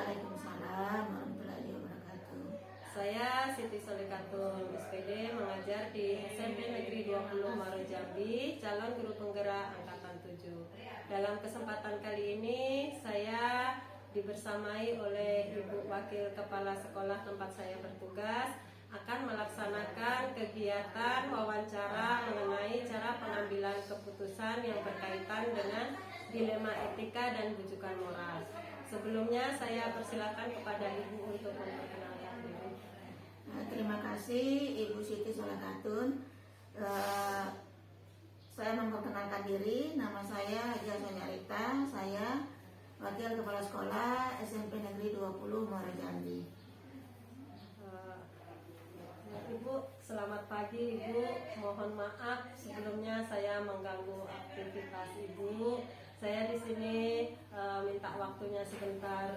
Waalaikumsalam warahmatullahi wabarakatuh. Saya Siti Solikatul, SPD, mengajar di SMP Negeri 20 Muaro Jambi, calon guru penggerak angkatan 7. Dalam kesempatan kali ini saya dibersamai oleh Ibu Wakil Kepala Sekolah tempat saya bertugas akan melaksanakan kegiatan wawancara mengenai cara pengambilan keputusan yang berkaitan dengan dilema etika dan rujukan moral. Sebelumnya saya persilakan kepada Ibu untuk memperkenalkan diri. Terima kasih Ibu Siti Solikatul. Saya memperkenalkan diri, nama saya Haja Sonia Rita, saya Wakil Kepala Sekolah SMP Negeri 20 Muaro Jambi. Ibu, selamat pagi Ibu. Mohon maaf sebelumnya saya mengganggu aktivitas Ibu. Saya di sini minta waktunya sebentar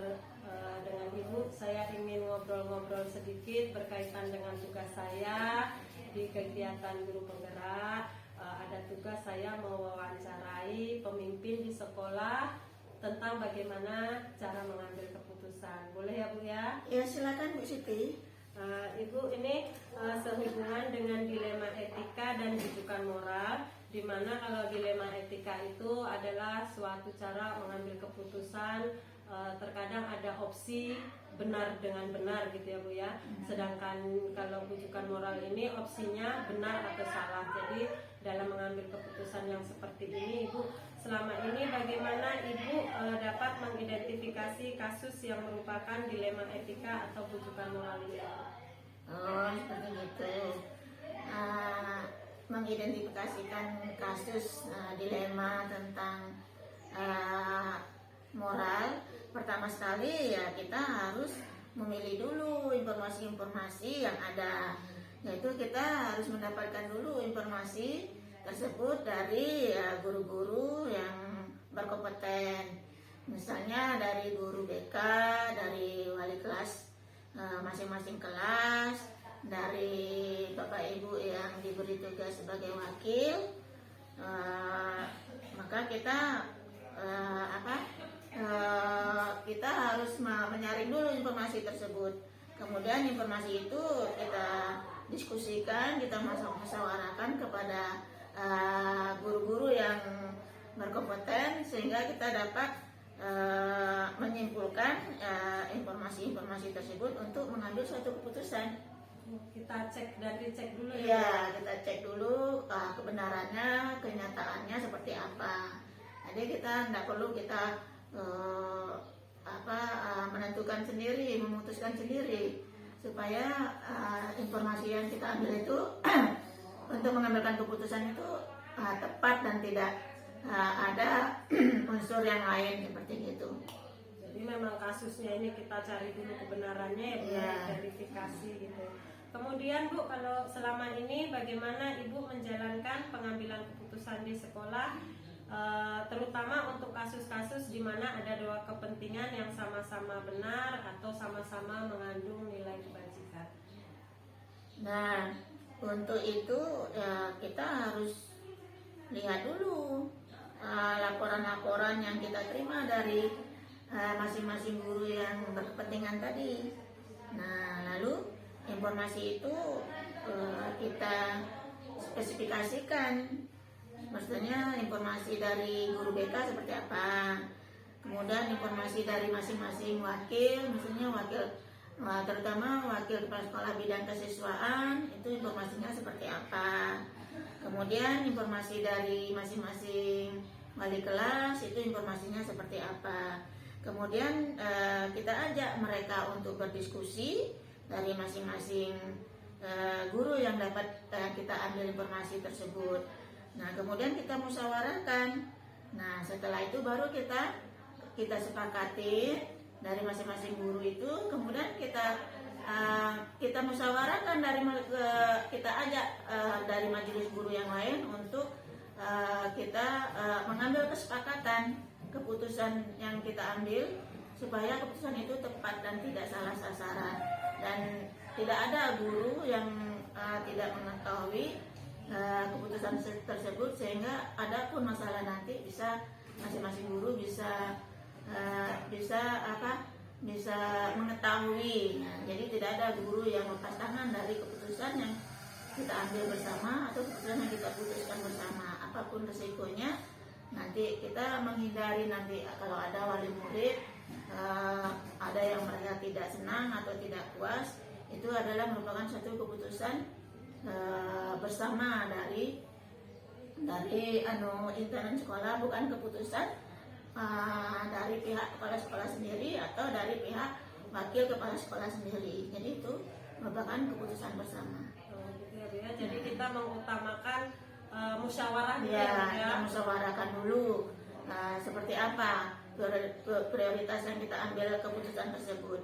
dengan Ibu. Saya ingin ngobrol-ngobrol sedikit berkaitan dengan tugas saya di kegiatan guru penggerak. Ada tugas saya mewawancarai pemimpin di sekolah tentang bagaimana cara mengambil keputusan. Boleh ya Bu ya? Ya silakan Bu Siti. Ibu, ini sehubungan dengan dilema etika dan rujukan moral, di mana kalau dilema etika itu adalah suatu cara mengambil keputusan, terkadang ada opsi benar dengan benar gitu ya Bu ya. Sedangkan kalau rujukan moral ini opsinya benar atau salah. Jadi dalam mengambil keputusan yang seperti ini, Ibu, selama ini bagaimana Ibu dapat mengidentifikasi kasus yang merupakan dilema etika atau rujukan moral ini? Oh, seperti itu. Mengidentifikasikan kasus dilema tentang moral, pertama sekali ya kita harus memilih dulu informasi-informasi yang ada, yaitu kita harus mendapatkan dulu informasi tersebut dari guru-guru yang berkompeten, misalnya dari guru BK, dari wali kelas masing-masing kelas, dari Bapak Ibu yang diberi tugas sebagai wakil. Maka kita kita harus menyaring dulu informasi tersebut. Kemudian informasi itu kita diskusikan, kita musyawarahkan kepada guru-guru yang berkompeten sehingga kita dapat menyimpulkan informasi-informasi tersebut untuk mengambil suatu keputusan. Kita cek dan dicek dulu ya. Iya, kita cek dulu kebenarannya, kenyataannya seperti apa. Jadi kita tidak perlu kita menentukan sendiri, memutuskan sendiri, supaya informasi yang kita ambil itu untuk mengambilkan keputusan itu tepat dan tidak ada unsur yang lain seperti itu. Jadi memang kasusnya ini kita cari dulu kebenarannya ya, verifikasi gitu. Kemudian Bu, kalau selama ini bagaimana Ibu menjalankan pengambilan keputusan di sekolah, terutama untuk kasus-kasus di mana ada dua kepentingan yang sama-sama benar atau sama-sama mengandung nilai kebajikan? Nah, untuk itu ya kita harus lihat dulu laporan-laporan yang kita terima dari masing-masing guru yang berkepentingan tadi. Nah, lalu informasi itu kita spesifikasikan. Maksudnya informasi dari guru BK seperti apa. Kemudian informasi dari masing-masing wakil, misalnya wakil terutama wakil kepala sekolah bidang kesiswaan, itu informasinya seperti apa. Kemudian informasi dari masing-masing wali kelas, itu informasinya seperti apa. Kemudian kita ajak mereka untuk berdiskusi dari masing-masing guru yang dapat kita ambil informasi tersebut. Nah, kemudian kita musyawarahkan. Nah, setelah itu baru kita sepakati dari masing-masing guru itu. Kemudian kita musyawarahkan kita ajak dari majelis guru yang lain untuk kita mengambil kesepakatan keputusan yang kita ambil supaya keputusan itu tepat dan tidak salah sasaran, dan tidak ada guru yang tidak mengetahui keputusan tersebut, sehingga ada pun masalah nanti bisa masing-masing guru bisa bisa mengetahui. Nah, jadi tidak ada guru yang lepas tangan dari keputusan yang kita ambil bersama atau keputusan yang kita putuskan bersama, apapun resikonya. Nanti kita menghindari nanti kalau ada wali murid ada yang mereka tidak senang atau tidak puas, itu adalah merupakan satu keputusan bersama dari internal sekolah, bukan keputusan dari pihak kepala sekolah sendiri atau dari pihak wakil kepala sekolah sendiri. Jadi itu merupakan keputusan bersama. Gitu ya, Bu, ya. Jadi kita mengutamakan musyawarah Ya, kita musyawarahkan dulu seperti apa prioritas yang kita ambil keputusan tersebut.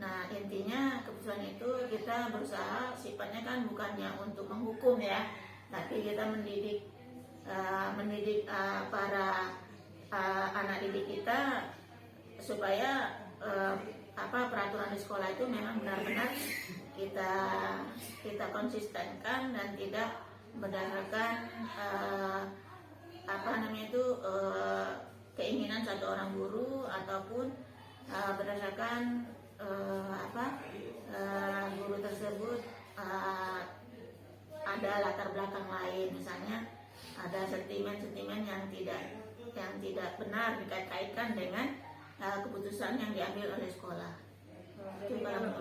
Nah, intinya keputusan itu kita berusaha, sifatnya kan bukannya untuk menghukum ya, tapi kita mendidik para anak didik kita supaya peraturan di sekolah itu memang benar-benar kita konsistenkan dan tidak berdasarkan keinginan satu orang guru ataupun berdasarkan guru tersebut ada latar belakang lain, misalnya ada sentimen-sentimen yang tidak benar dikait-kaitkan dengan keputusan yang diambil oleh sekolah. Jadi kalau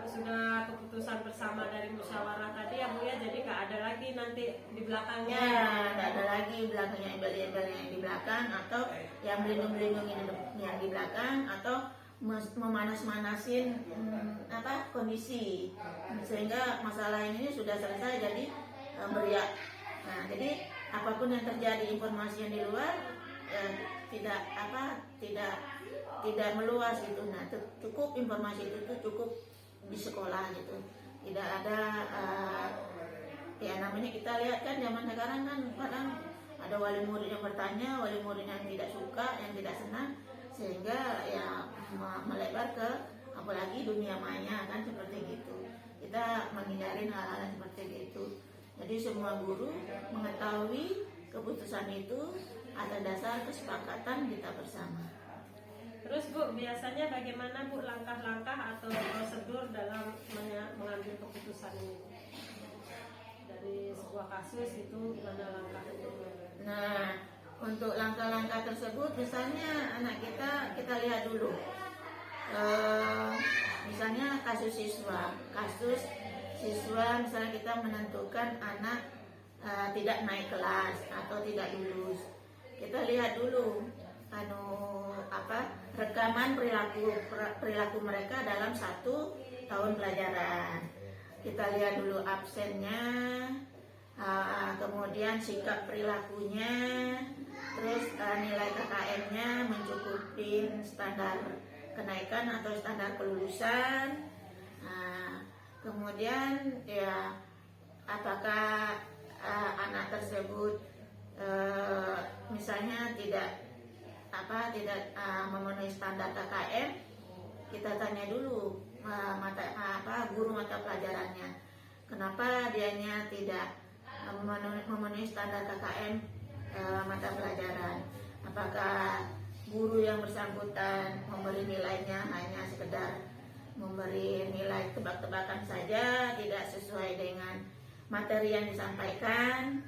sudah keputusan bersama dari musyawarah tadi ya Bu ya, jadi nggak ada lagi nanti di belakangnya. Ya, nggak ada lagi belakangnya embel-embel yang di belakang atau yang melindungi yang di belakang atau memanas-manasin kondisi sehingga masalah ini sudah selesai jadi beriak. Nah, jadi apapun yang terjadi informasi yang di luar tidak meluas gitu. Nah, cukup informasi itu cukup di sekolah gitu. Tidak ada namanya kita lihat kan zaman sekarang kan kadang ada wali murid yang bertanya, wali murid yang tidak suka, yang tidak senang, sehingga ya melebar ke apalagi dunia maya kan seperti gitu. Kita menghindari hal-hal seperti itu. Jadi semua guru mengetahui keputusan itu atas dasar kesepakatan kita bersama. Terus Bu, biasanya bagaimana Bu langkah-langkah atau prosedur dalam mengambil keputusan ini? Dari sebuah kasus itu gimana langkahnya? Nah, untuk langkah-langkah tersebut misalnya anak kita lihat dulu. Misalnya kasus siswa misalnya kita menentukan anak tidak naik kelas atau tidak lulus. Kita lihat dulu rekaman perilaku mereka dalam 1 tahun pelajaran. Kita lihat dulu absennya, kemudian sikap perilakunya, terus nilai KKM-nya mencukupi standar kenaikan atau standar kelulusan. Kemudian ya apakah anak tersebut misalnya tidak memenuhi standar KKM, kita tanya dulu guru mata pelajarannya, kenapa dianya tidak memenuhi standar KKM mata pelajaran. Apakah guru yang bersangkutan memberi nilainya hanya sekedar memberi nilai tebak-tebakan saja, tidak sesuai dengan materi yang disampaikan.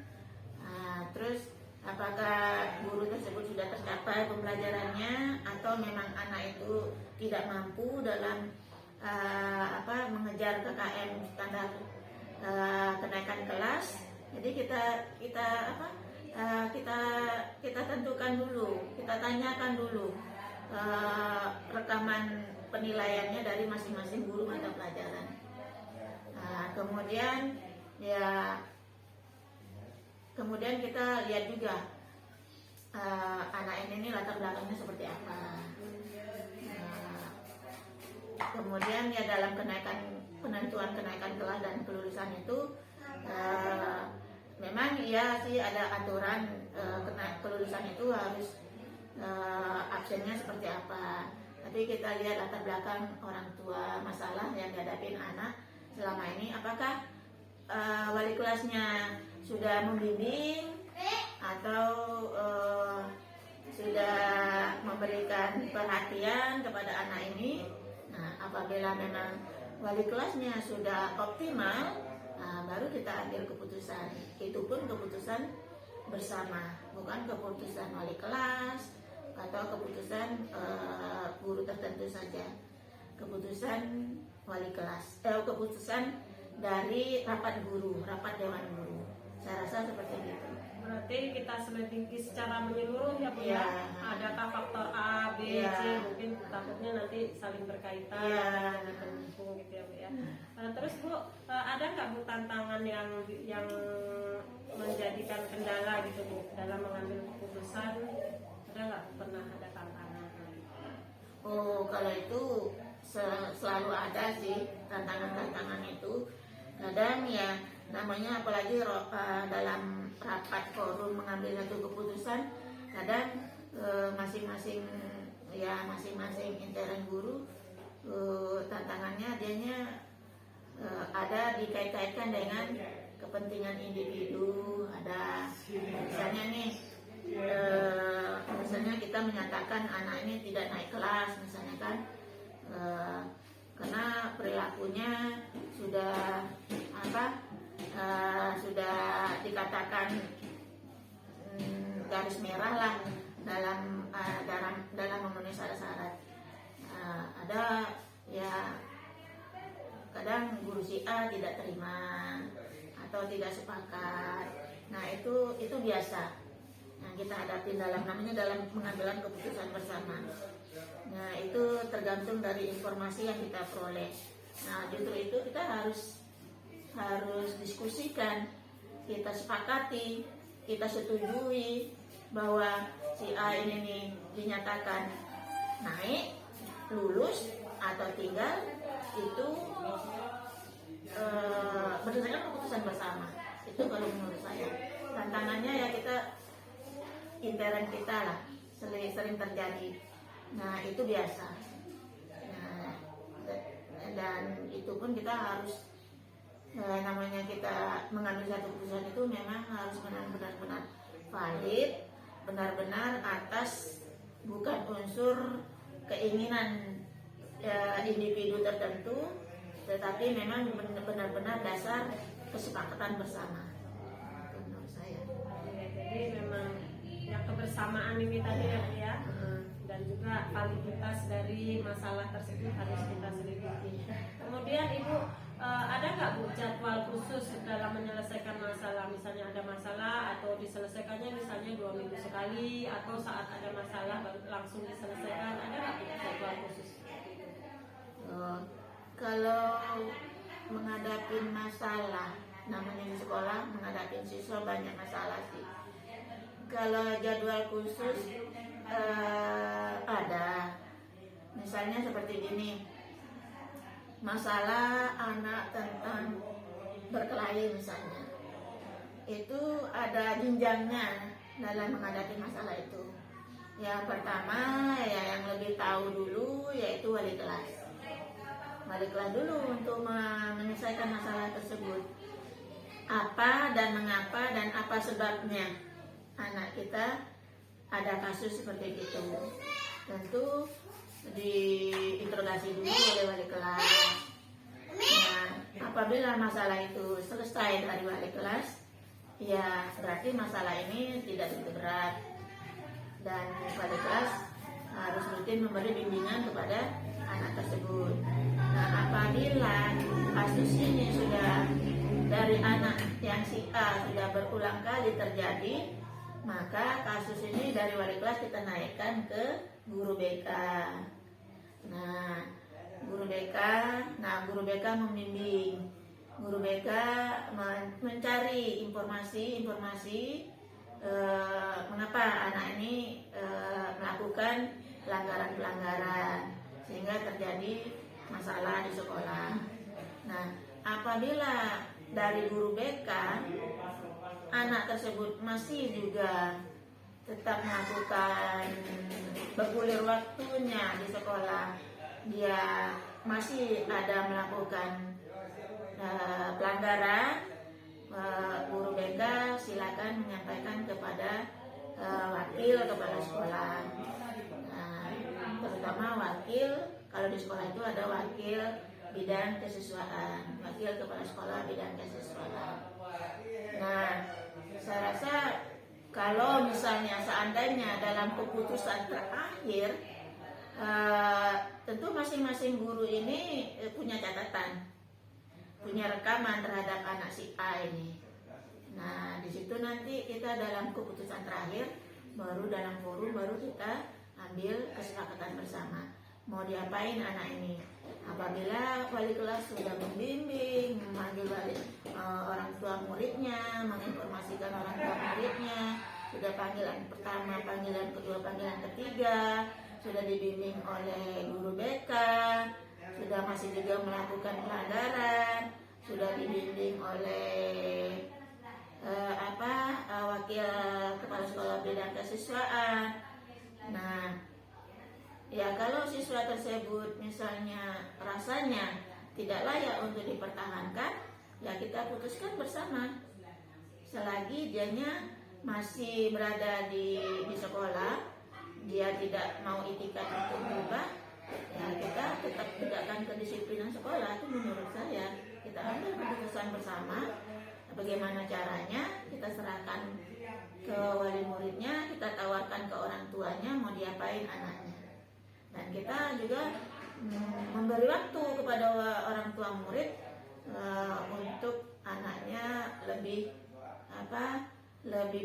Terus apakah guru tersebut sudah tercapai pembelajarannya atau memang anak itu tidak mampu dalam mengejar KKM standar kenaikan kelas. Jadi kita tentukan dulu, kita tanyakan dulu rekaman penilaiannya dari masing-masing guru mata pelajaran. Kemudian kita lihat juga anak ini latar belakangnya seperti apa. Kemudian ya dalam penentuan kenaikan kelas dan kelulusan itu memang iya sih ada aturan kelulusan itu harus absennya seperti apa. Tapi kita lihat latar belakang orang tua, masalah yang dihadapi anak selama ini, apakah wali kelasnya sudah membimbing atau sudah memberikan perhatian kepada anak ini. Nah, apabila memang wali kelasnya sudah optimal, nah, baru kita ambil keputusan. Itu pun keputusan bersama, bukan keputusan wali kelas atau keputusan guru tertentu saja. Keputusan wali kelas, keputusan dari rapat guru, rapat dewan guru. Saya rasa seperti itu. Berarti kita selidiki secara menyeluruh ya Bu ya. Ya. Adakah faktor A, B, Ya. C, mungkin takutnya nanti saling berkaitan, Ya. mendukung gitu ya Bu ya. Terus Bu, ada nggak Bu tantangan yang menjadikan kendala gitu Bu dalam mengambil keputusan? Ada nggak pernah ada tantangan? Oh, kalau itu selalu ada sih tantangan-tantangan itu. Kadang ya namanya apalagi dalam rapat forum mengambil satu keputusan, kadang masing-masing intern guru tantangannya adanya ada dikait-kaitkan dengan kepentingan individu. Ada misalnya nih misalnya kita menyatakan anak ini tidak naik kelas misalnya kan, karena perilakunya sudah sudah dikatakan garis merah lah dalam memenuhi syarat-syarat. Ada ya kadang guru si A tidak terima atau tidak sepakat. Nah itu biasa yang kita hadapi dalam pengambilan keputusan bersama. Nah itu tergantung dari informasi yang kita peroleh. Nah justru itu kita harus diskusikan, kita sepakati, kita setujui bahwa si A ini nih dinyatakan naik, lulus atau tinggal, itu berdasarkan keputusan bersama. Itu kalau menurut saya tantangannya ya kita intern kita lah sering terjadi. Nah itu biasa. Nah, dan itu pun kita harus namanya kita mengambil satu keputusan itu memang harus benar-benar valid, benar-benar atas bukan unsur keinginan individu tertentu, tetapi memang benar-benar dasar kesepakatan bersama. Itu menurut saya. Jadi memang yang kebersamaan ini tadi ya Bu ya, dan juga validitas dari masalah tersebut harus kita selidiki. Kemudian Ibu, ada nggak Bu jadwal khusus dalam menyelesaikan masalah? Misalnya ada masalah atau diselesaikannya misalnya 2 minggu sekali, atau saat ada masalah baru langsung diselesaikan, ada nggak Bu jadwal khusus? Kalau menghadapi masalah, namanya di sekolah menghadapi siswa banyak masalah sih. Kalau jadwal khusus ada, misalnya seperti gini, masalah anak tentang berkelahi misalnya, itu ada jenjangnya dalam menghadapi masalah itu. Yang pertama ya yang lebih tahu dulu yaitu wali kelas. Wali kelas dulu untuk menyelesaikan masalah tersebut. Apa dan mengapa dan apa sebabnya anak kita ada kasus seperti itu. Tentu diinterogasi dulu oleh wali kelas. Nah, apabila masalah itu selesai dari wali kelas, ya berarti masalah ini tidak begitu berat. Dan wali kelas harus rutin memberi bimbingan kepada anak tersebut. Nah, apabila kasus ini sudah dari anak yang si A sudah berulang kali terjadi, maka kasus ini dari wali kelas kita naikkan ke guru BK. Nah, guru BK membimbing. Guru BK mencari informasi mengapa anak ini melakukan pelanggaran sehingga terjadi masalah di sekolah. Nah, apabila dari guru BK anak tersebut masih juga tetap melakukan bergulir waktunya di sekolah, dia masih ada melakukan pelanggaran, guru BK silakan menyampaikan kepada wakil kepala sekolah. Nah, terutama wakil. Kalau di sekolah itu ada wakil bidang kesiswaan, wakil kepala sekolah bidang kesiswaan. Nah, saya rasa kalau misalnya seandainya dalam keputusan terakhir, tentu masing-masing guru ini punya catatan, punya rekaman terhadap anak si A ini. Nah, di situ nanti kita dalam keputusan terakhir, baru dalam forum baru kita ambil kesepakatan bersama mau diapain anak ini. Apabila wali kelas sudah membimbing, memanggil orang tua muridnya, menginformasikan orang tua muridnya, sudah panggilan pertama, panggilan kedua, panggilan ketiga, sudah dibimbing oleh guru BK, sudah masih juga melakukan pelanggaran, sudah dibimbing oleh wakil kepala sekolah bidang kesiswaan. Nah, ya kalau siswa tersebut misalnya rasanya tidak layak untuk dipertahankan, ya kita putuskan bersama. Selagi dianya masih berada di sekolah, dia tidak mau itikat untuk berubah, ya kita tetap tegakkan kedisiplinan sekolah. Itu menurut saya kita ambil keputusan bersama. Bagaimana caranya, kita serahkan ke wali muridnya, kita tawarkan ke orang tuanya mau diapain anaknya. Dan kita juga memberi waktu kepada orang tua murid untuk anaknya lebih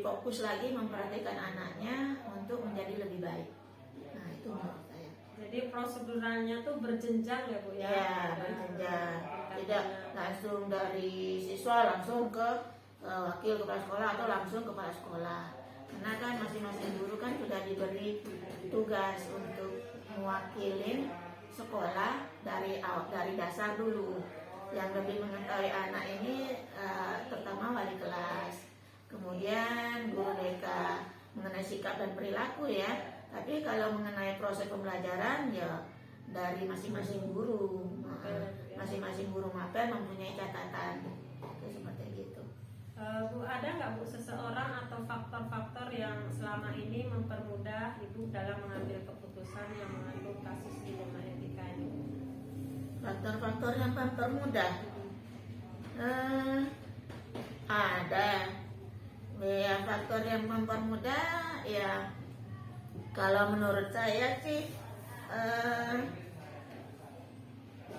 fokus lagi memperhatikan anaknya untuk menjadi lebih baik. Nah, itu menurut saya. Jadi prosedurnya tuh berjenjang ya Bu ya? Ya, berjenjang. Tidak langsung dari siswa langsung ke wakil kepala sekolah atau langsung kepala sekolah. Karena kan masing-masing guru kan sudah diberi tugas untuk mewakilin sekolah dari dasar dulu. Yang lebih mengetahui anak ini terutama wali kelas, kemudian guru BK mengenai sikap dan perilaku ya. Tapi kalau mengenai proses pembelajaran ya dari masing-masing guru, masing-masing guru mapel mempunyai catatan. Itu seperti itu. Bu, ada nggak Bu seseorang atau faktor-faktor yang selama ini mempermudah Ibu dalam mengambil keputusan yang mengandung kasus dilema etika ini? Faktor-faktor yang mempermudah ada. Ya, faktor yang mempermudah ya kalau menurut saya sih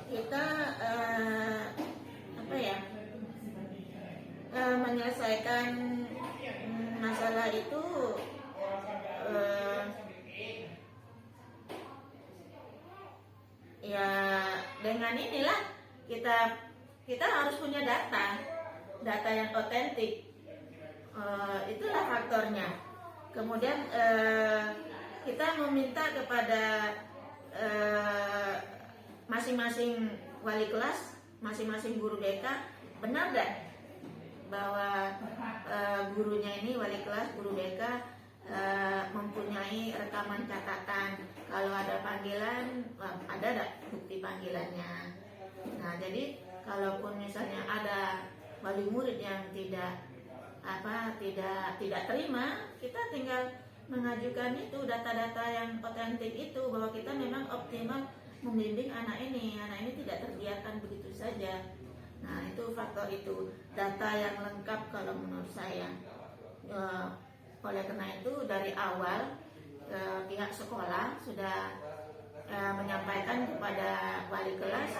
kita menyelesaikan masalah itu ya dengan inilah kita harus punya data yang otentik. Itulah faktornya. Kemudian kita meminta kepada masing-masing wali kelas, masing-masing guru BK, benar gak bahwa gurunya ini wali kelas, guru BK mempunyai rekaman catatan. Kalau ada panggilan, ada gak bukti panggilannya. Nah, jadi kalaupun misalnya ada wali murid yang tidak terima, kita tinggal mengajukan itu data-data yang otentik itu bahwa kita memang optimal membimbing anak ini tidak terbiarkan begitu saja. Nah, itu faktor itu, data yang lengkap kalau menurut saya. Oleh karena itu dari awal pihak sekolah sudah menyampaikan kepada wali kelas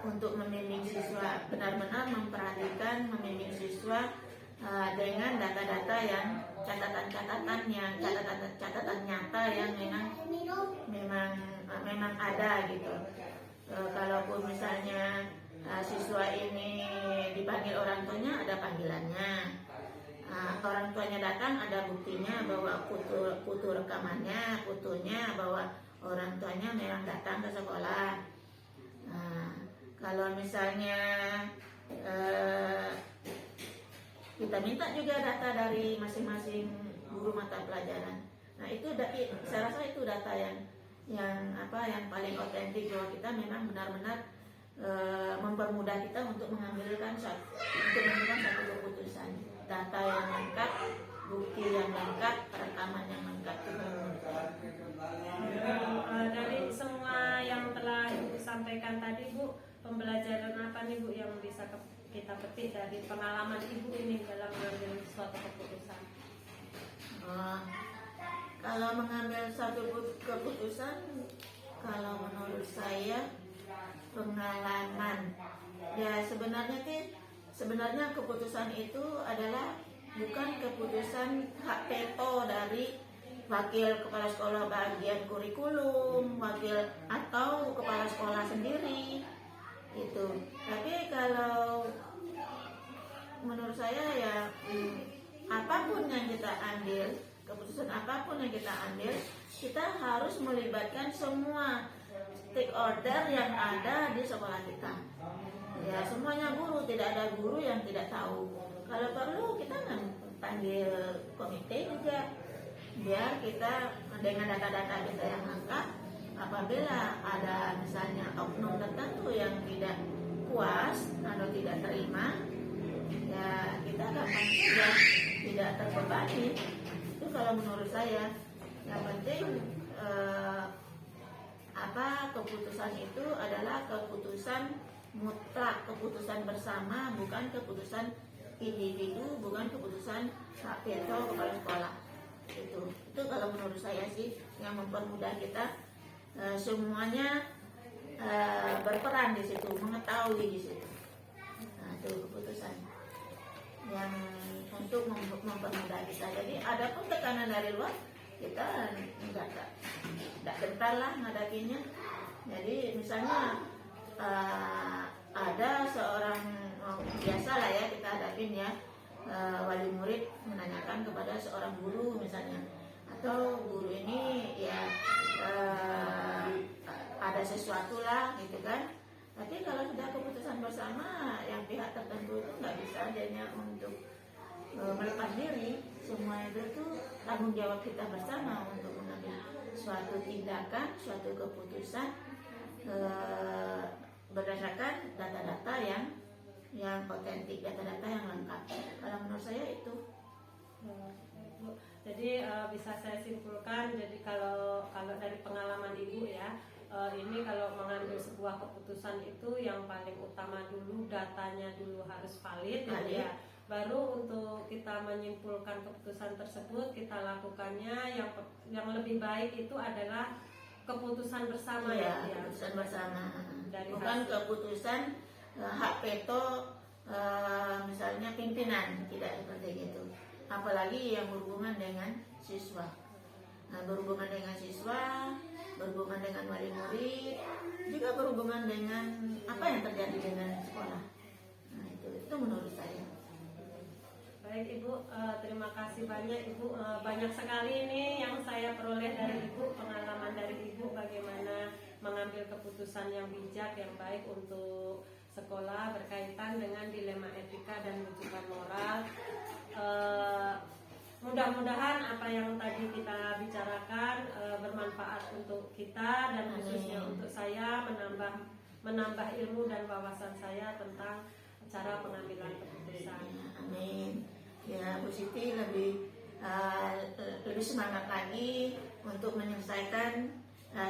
untuk membimbing siswa, benar-benar memperhatikan membimbing siswa dengan data-data yang catatan nyata yang memang ada gitu. Kalaupun misalnya siswa ini dipanggil orang tuanya, ada panggilannya. Orang tuanya datang, ada buktinya bahwa foto rekamannya, fotonya bahwa orang tuanya memang datang ke sekolah. Kalau misalnya kita minta juga data dari masing-masing guru mata pelajaran. Nah, itu saya rasa itu data yang paling otentik bahwa kita memang benar-benar mempermudah kita untuk mengambilkan satu keputusan. Data yang lengkap, bukti yang lengkap, rekaman yang lengkap. Dari kita petik dari pengalaman Ibu ini dalam mengambil suatu keputusan? Kalau mengambil satu keputusan, kalau menurut saya pengalaman, ya sebenarnya keputusan itu adalah bukan keputusan hak veto dari wakil kepala sekolah bagian kurikulum, wakil atau kepala sekolah sendiri itu. Tapi kalau menurut saya ya apapun yang kita ambil, keputusan apapun yang kita ambil, kita harus melibatkan semua stakeholder yang ada di sekolah kita. Ya semuanya guru, tidak ada guru yang tidak tahu. Kalau perlu kita panggil komite juga, biar kita dengan data-data kita yang lengkap, apabila ada misalnya oknum tertentu yang tidak puas atau tidak terima, ya kita gampang saja tidak terbebani. Itu kalau menurut saya. Yang penting keputusan itu adalah keputusan mutlak, keputusan bersama, bukan keputusan individu, bukan keputusan hak veto kepala sekolah. Itu kalau menurut saya sih yang mempermudah kita semuanya berperan di situ, mengetahui di situ. Nah, itu keputusan yang untuk mempermudah kita. Jadi adapun tekanan dari luar, kita enggak gentar lah menghadapinya. Jadi misalnya ada seorang biasa lah ya kita hadapin ya, wali murid menanyakan kepada seorang guru misalnya, atau guru ini ya ada sesuatu lah gitu kan. Tapi kalau sudah keputusan bersama, yang pihak tertentu itu nggak bisa adanya untuk melepas diri. Semua itu tuh tanggung jawab kita bersama untuk mengambil suatu tindakan, suatu keputusan berdasarkan data-data yang otentik, data-data yang lengkap. Kalau menurut saya itu. Jadi bisa saya simpulkan, jadi kalau dari pengalaman Ibu ya, ini kalau mengambil sebuah keputusan itu yang paling utama dulu datanya dulu harus valid ya. Baru untuk kita menyimpulkan keputusan tersebut, kita lakukannya yang lebih baik itu adalah keputusan bersama ya. Keputusan bersama. Bukan keputusan hak veto misalnya pimpinan, tidak seperti itu. Apalagi yang berhubungan dengan siswa. Nah, berhubungan dengan siswa, berhubungan dengan wali murid, juga berhubungan dengan apa yang terjadi dengan sekolah. Nah, itu menurut saya. Baik Ibu, terima kasih banyak Ibu. Banyak sekali ini yang saya peroleh dari Ibu, pengalaman dari Ibu bagaimana mengambil keputusan yang bijak, yang baik untuk sekolah berkaitan dengan dilema etika dan rujukan moral. Mudah-mudahan apa yang tadi kita bicarakan bermanfaat untuk kita dan khususnya untuk saya menambah ilmu dan wawasan saya tentang cara pengambilan keputusan. Amin. Ya, Bu Siti lebih semangat lagi untuk menyelesaikan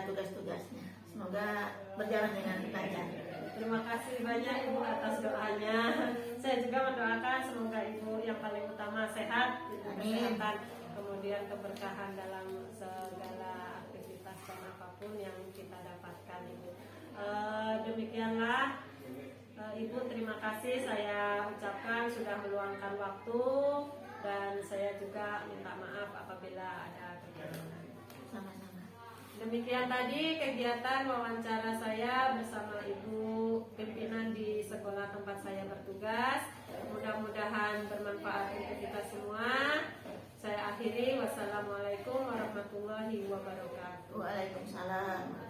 tugas-tugasnya. Semoga berjalan dengan lancar. Terima kasih banyak Ibu atas doanya. Saya juga mendoakan semoga Ibu yang paling utama sehat, kesehatan, kemudian keberkahan dalam segala aktivitas dan apapun yang kita dapatkan Ibu. Demikianlah Ibu, terima kasih saya ucapkan sudah meluangkan waktu, dan saya juga minta maaf apabila ada kekurangan. Sama-sama. Demikian tadi kegiatan wawancara saya bersama Ibu pimpinan di sekolah tempat saya bertugas. Mudah-mudahan bermanfaat untuk kita semua. Saya akhiri, wassalamualaikum warahmatullahi wabarakatuh. Waalaikumsalam.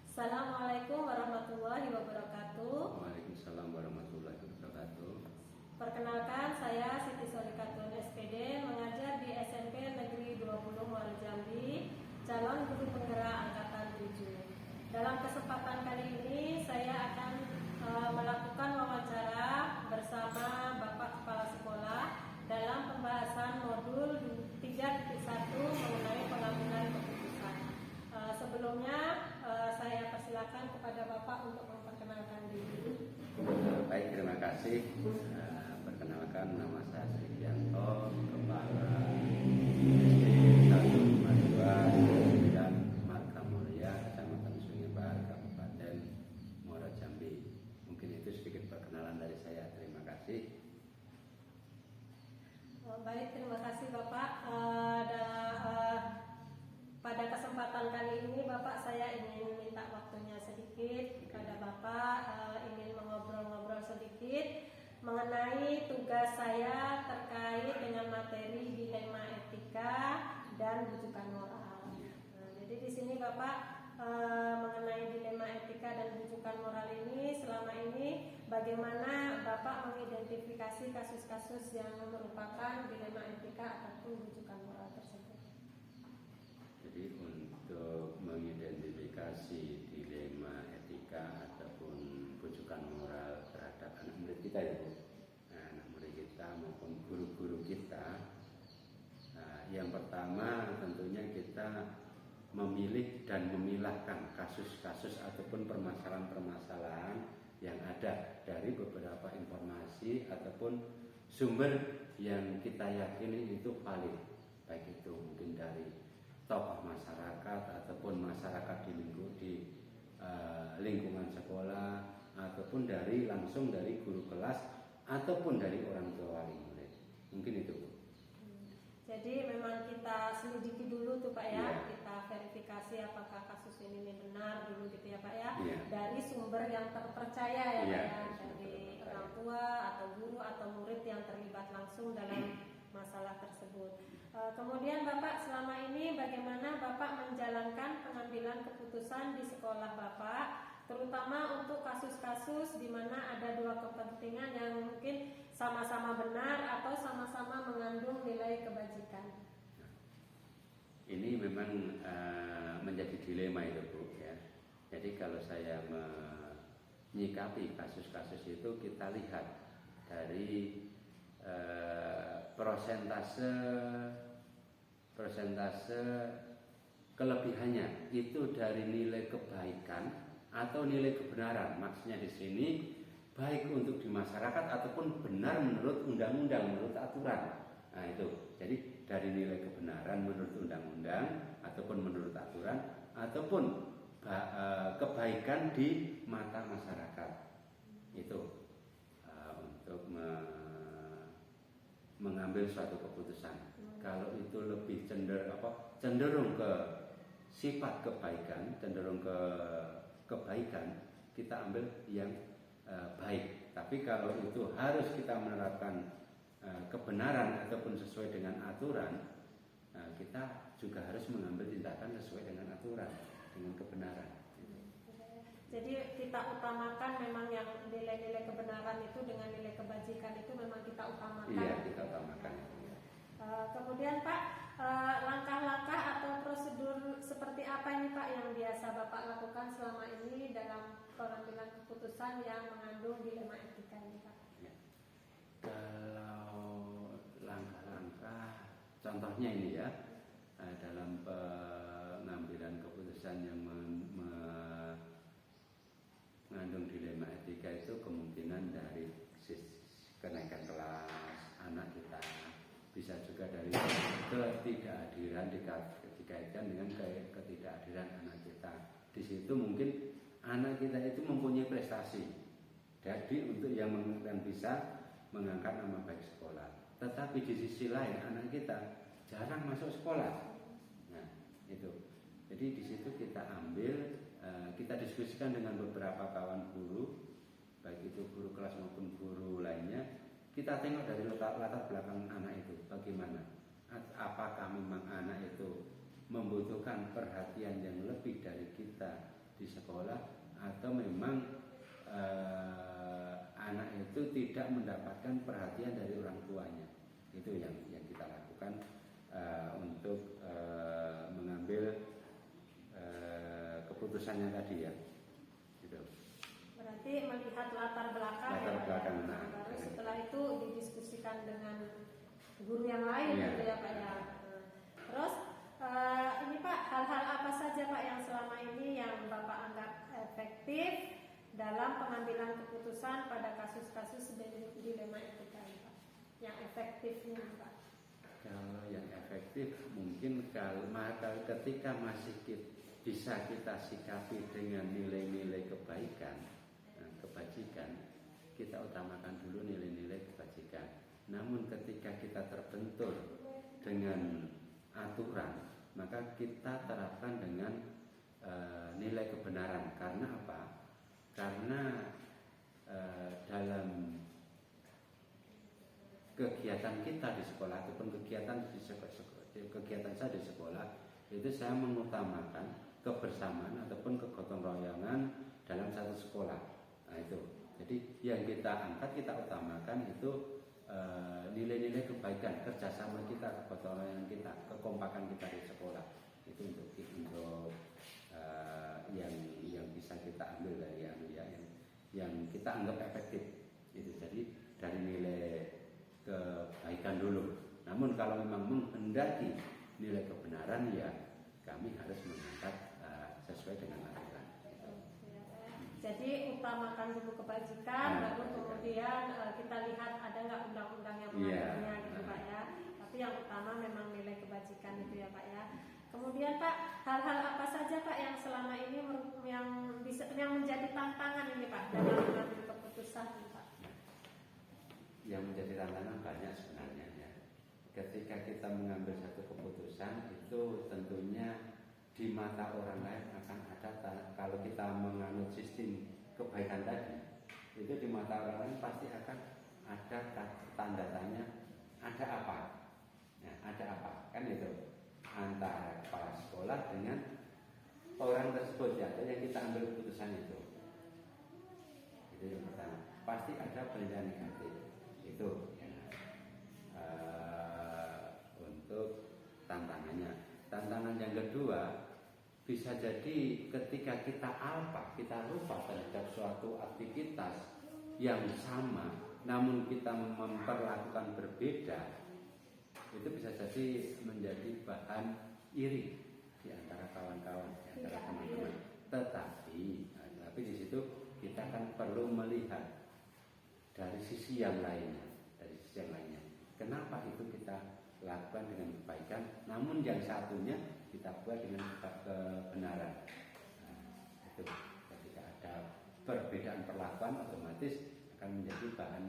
Assalamualaikum warahmatullahi wabarakatuh. Waalaikumsalam warahmatullahi wabarakatuh. Perkenalkan, saya Siti Solikatul SPD, mengajar di SMP Negeri 20 Muara Jambi, calon guru penggerak angkatan 7. Baik, terima kasih Bapak. Pada kesempatan kali ini Bapak, saya ingin minta waktunya sedikit kepada Bapak, ingin mengobrol-ngobrol sedikit mengenai tugas saya terkait dengan materi dilema etika dan rujukan moral. Nah, jadi di sini Bapak, mengenai dilema etika dan rujukan moral ini, selama ini bagaimana Bapak mengidentifikasi kasus-kasus yang merupakan dilema etika ataupun rujukan moral tersebut? Jadi untuk mengidentifikasi dilema etika ataupun rujukan moral terhadap anak murid kita ya, anak murid kita maupun guru-guru kita, yang pertama tentunya kita memilih dan memilahkan kasus-kasus ataupun permasalahan-permasalahan yang ada dari beberapa informasi ataupun sumber yang kita yakini itu valid, baik itu mungkin dari tokoh masyarakat ataupun masyarakat di lingkungan sekolah ataupun langsung dari guru kelas ataupun dari orang tua wali murid. Mungkin itu. Jadi memang kita selidiki dulu tuh Pak ya, Iya. kita verifikasi apakah kasus ini benar dulu gitu ya Pak ya, Iya. dari sumber yang terpercaya ya Iya, Pak ya, dari sumber dari terpercaya. orang tua atau guru atau murid yang terlibat langsung dalam masalah tersebut. Kemudian Bapak, selama ini bagaimana Bapak menjalankan pengambilan keputusan di sekolah Bapak, terutama untuk kasus-kasus di mana ada dua kepentingan yang mungkin sama-sama benar atau sama-sama mengandung nilai kebajikan? Ini memang menjadi dilema itu Bu ya. Jadi kalau saya menyikapi kasus-kasus itu, kita lihat dari persentase kelebihannya itu dari nilai kebaikan atau nilai kebenaran. Maksudnya di sini baik untuk di masyarakat ataupun benar menurut undang-undang, menurut aturan. Nah itu, jadi dari nilai kebenaran menurut undang-undang ataupun menurut aturan ataupun kebaikan di mata masyarakat. Itu untuk mengambil suatu keputusan. Kalau itu lebih cenderung ke sifat kebaikan, cenderung ke kebaikan, kita ambil yang baik. Tapi kalau itu harus kita menerapkan kebenaran ataupun sesuai dengan aturan, kita juga harus mengambil tindakan sesuai dengan aturan, dengan kebenaran. Jadi kita utamakan memang yang nilai-nilai kebenaran itu dengan nilai kebajikan itu memang kita utamakan. Iya, kita utamakan. Kemudian Pak, langkah-langkah atau prosedur seperti apa ini Pak yang biasa Bapak lakukan selama ini dalam pengambilan keputusan yang mengandung dilema etika ini Pak? Ya. Kalau langkah-langkah, contohnya ini ya, dalam pengambilan keputusan yang mengandung dilema etika itu kemungkinan dari kenaikan kelas anak kita, bisa juga dari ketidakhadiran dikaitkan dengan ketidakhadiran anak kita. Di situ mungkin anak kita itu mempunyai prestasi, jadi untuk yang bisa mengangkat nama baik sekolah. Tetapi di sisi lain anak kita jarang masuk sekolah. Nah itu, jadi di situ kita ambil, kita diskusikan dengan beberapa kawan guru, baik itu guru kelas maupun guru lainnya. Kita tengok dari latar belakang anak itu bagaimana. Apakah memang anak itu membutuhkan perhatian yang lebih dari kita di sekolah, atau memang anak itu tidak mendapatkan perhatian dari orang tuanya. Itu yang kita lakukan untuk mengambil keputusannya tadi ya. Gitu. Berarti melihat latar belakang belakang, ya, baru setelah itu didiskusikan dengan guru yang lain gitu ya Pak ya. Terus ini Pak, hal-hal apa saja Pak yang selama ini yang Bapak anggap efektif dalam pengambilan keputusan pada kasus-kasus dilema etika ini Pak? Yang efektifnya Pak? Kalau yang efektif mungkin ketika masih bisa kita sikapi dengan nilai-nilai kebaikan, kebajikan, kita utamakan dulu nilai-nilai kebajikan. Namun ketika kita terbentur dengan aturan, maka kita terapkan dengan nilai kebenaran. Karena apa? Karena dalam kegiatan kita di sekolah ataupun kegiatan saya di sekolah itu saya mengutamakan kebersamaan ataupun kegotong royongan dalam satu sekolah. Nah itu. Jadi yang kita angkat, kita utamakan itu nilai-nilai kebaikan, kerjasama kita, kegotong royongan kita, kekompakan kita di sekolah. Itu untuk yang bisa kita ambil dari yang kita anggap efektif. Itu jadi dari nilai kebaikan dulu. Namun kalau memang menghendaki nilai kebenaran, ya kami harus mengangkat sesuai dengan aturan. Jadi utamakan dulu kebajikan, lalu kemudian kita lihat ada nggak undang-undang yang mengaturnya, gitu Pak ya. Tapi yang utama memang nilai kebajikan itu ya Pak ya. Kemudian Pak, hal-hal apa saja Pak yang selama ini yang menjadi tantangan ini Pak dalam mengambil keputusan ini, Pak? Yang menjadi tantangan banyak sebenarnya ya. Ketika kita mengambil satu keputusan itu tentunya di mata orang lain akan ada, kalau kita menganut sistem kebaikan tadi, itu di mata orang lain pasti akan ada tanda tanya, ada apa? Ya, ada apa? Kan itu antara kepala sekolah dengan orang tersebut ya, yang kita ambil keputusan itu. Itu yang pertama. Pasti ada penilaian negatif. Itu ya. Untuk tantangannya. Tantangan yang kedua, bisa jadi ketika kita lupa terhadap suatu aktivitas yang sama, namun kita memperlakukan berbeda, itu bisa jadi menjadi bahan iri di antara kawan-kawan, di antara teman-teman. Tetapi di situ kita kan perlu melihat dari sisi yang lainnya, Kenapa itu kita lakukan dengan kebaikan, namun yang satunya kita buat dengan kebenaran. Itu ketika ada perbedaan perlakuan, otomatis akan menjadi bahan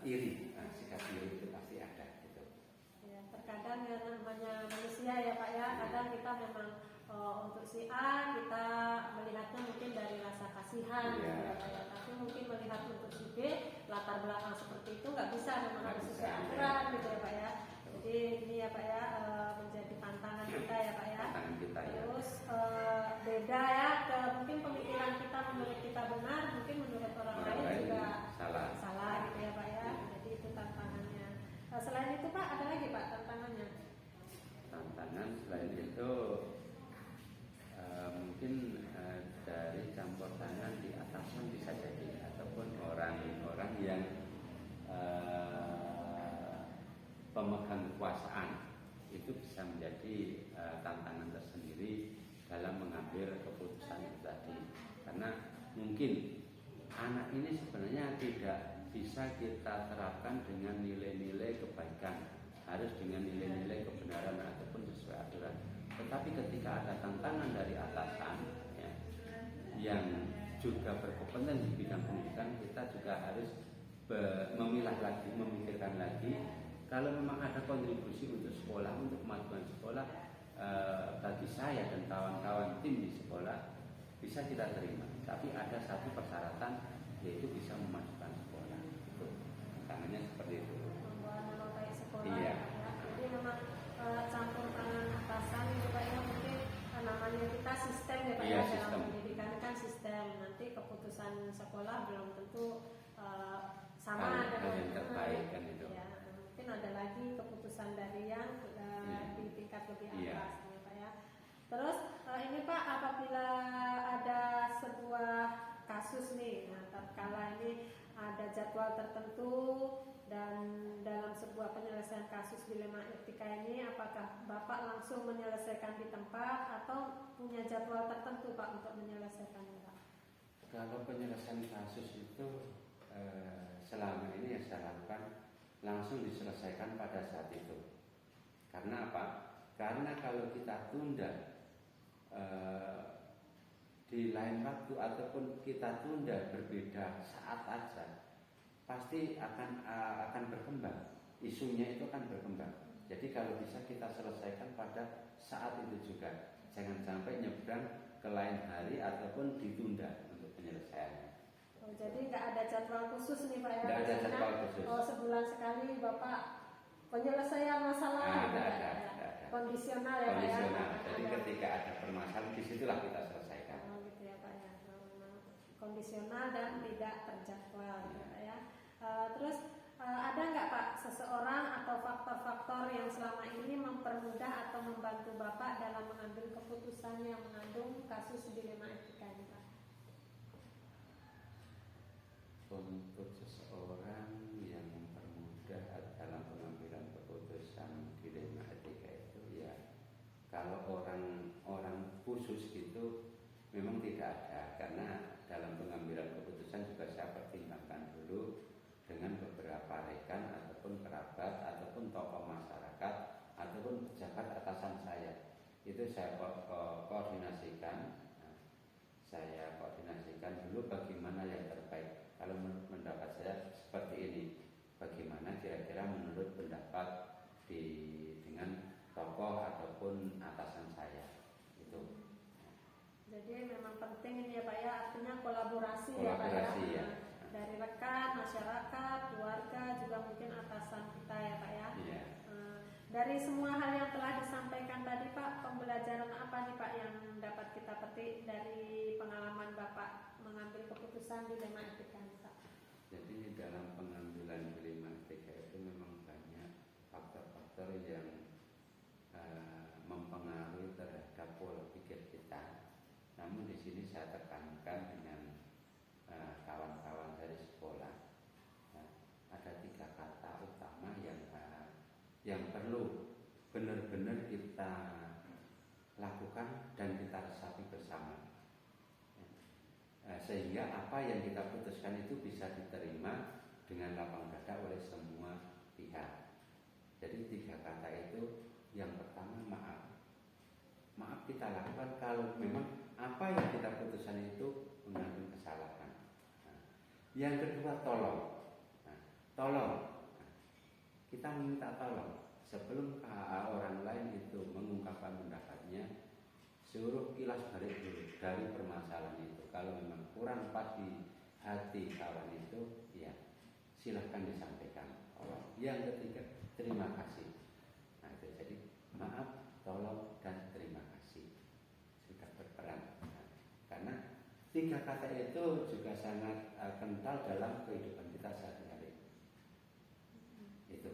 iri. Sikap iri itu pasti ada. Gitu. Ya, terkadang yang namanya manusia ya Pak ya, kadang kita memang untuk si A kita melihatnya mungkin dari rasa kasihan, ya. Tapi mungkin melihat untuk si B latar belakang seperti itu nggak bisa, memang harus sesuai aturan gitu ya Pak ya. Jadi ini ya Pak ya menjadi tantangan kita ya Pak ya. Terus beda ya, mungkin pemikiran kita menurut kita benar, mungkin menurut orang lain juga salah gitu ya Pak ya. Jadi itu tantangannya. Selain itu Pak ada lagi Pak tantangannya? Tantangan selain itu mungkin dari campur tangan di atasan bisa jadi, ataupun orang-orang yang pemegang kekuasaan, itu bisa menjadi tantangan tersendiri dalam mengambil keputusan itu tadi. Karena mungkin anak ini sebenarnya tidak bisa kita terapkan dengan nilai-nilai kebaikan, harus dengan nilai-nilai kebenaran ataupun sesuai aturan. Tetapi ketika ada tantangan dari atasan ya, yang juga berkompeten di bidang pendidikan, kita juga harus memilah lagi, memikirkan lagi. Kalau memang ada kontribusi untuk sekolah, untuk kemajuan sekolah, bagi saya dan kawan-kawan tim di sekolah bisa kita terima. Tapi ada satu persyaratan, yaitu bisa memajukan sekolah. Itu tantangannya seperti itu. Membawa nama baik sekolah. Iya. Ya. Jadi memang campur tangan atasan itu Pak ya, mungkin namanya kita sistem ya Pak ya, dalam pendidikan kan sistem. Nanti keputusan sekolah belum tentu sama dengan yang terbaik kan itu. Ya, mungkin ada lagi keputusan dari yang di tingkat lebih atas ya Pak ya. Terus ini Pak, apabila ada sebuah kasus nih, nah tatkala ini ada jadwal tertentu dan dalam sebuah penyelesaian kasus dilema etika ini, apakah Bapak langsung menyelesaikan di tempat atau punya jadwal tertentu Pak untuk menyelesaikannya Pak? Kalau penyelesaian kasus itu selama ini yang saya lakukan langsung diselesaikan pada saat itu. Karena apa? Karena kalau kita tunda di lain waktu ataupun kita tunda berbeda saat aja, pasti akan berkembang, isunya itu akan berkembang. Jadi kalau bisa kita selesaikan pada saat itu juga, jangan sampai nyebrang ke lain hari ataupun ditunda untuk penyelesaiannya. Oh, jadi nggak ada jadwal khusus nih Pak ya? Nggak ada jadwal khusus. Oh, sebulan sekali Bapak penyelesaian masalah. Ada. Kondisional ya Pak ya? Kondisional. Jadi ketika ada permasalahan, disitulah kita selesaikan. Oh gitu ya Pak ya. Kondisional dan tidak terjadwal gitu Pak ya. Terus ada nggak Pak seseorang atau faktor-faktor yang selama ini mempermudah atau membantu Bapak dalam mengambil keputusan yang mengandung kasus dilema etika ini Pak? Untuk seseorang yang mempermudah dalam pengambilan keputusan dilema etika itu ya, kalau orang khusus itu memang tidak ada, karena dalam pengambilan keputusan juga saya pertimbangkan dulu dengan beberapa rekan ataupun kerabat ataupun tokoh masyarakat ataupun pejabat atasan saya. Itu saya koordinasikan. Saya koordinasikan dulu bagaimana yang terbaik. Kalau menurut pendapat saya seperti ini, bagaimana kira-kira menurut pendapat dengan tokoh ataupun atasan saya itu. Jadi memang penting ini ya Pak ya, artinya kolaborasi ya Pak ya. Ya. Dari rekan, masyarakat, keluarga, juga mungkin atasan kita ya Pak ya. Iya. Dari semua hal yang telah disampaikan tadi Pak, pembelajaran apa nih Pak yang dapat kita petik dari pengalaman Bapak mengambil keputusan dilema etika ini Pak? Jadi dalam pengambilan dilema etika itu memang banyak faktor-faktor yang mempengaruhi terhadap pola pikir kita. Namun di sini saya tekankan dengan kawan-kawan dari sekolah, ada 3 kata utama yang perlu benar-benar kita lakukan dan kita resapi bersama, sehingga apa yang kita putuskan itu bisa diterima dengan lapang dada oleh semua pihak. Jadi 3 kata itu, yang pertama maaf kita lakukan kalau memang apa yang kita putuskan itu mengandung kesalahan. Yang kedua tolong. Kita minta tolong sebelum orang lain itu mengungkapkan pendapatnya, suruh kilas balik dulu dari permasalahan itu. Kalau memang kurang pas di hati kawan itu, ya silahkan disampaikan. Yang ketiga, terima kasih. Nah, itu jadi maaf, tolong, dan terima kasih sudah berperan. Karena 3 kata itu juga sangat kental dalam kehidupan kita sehari-hari. Itu.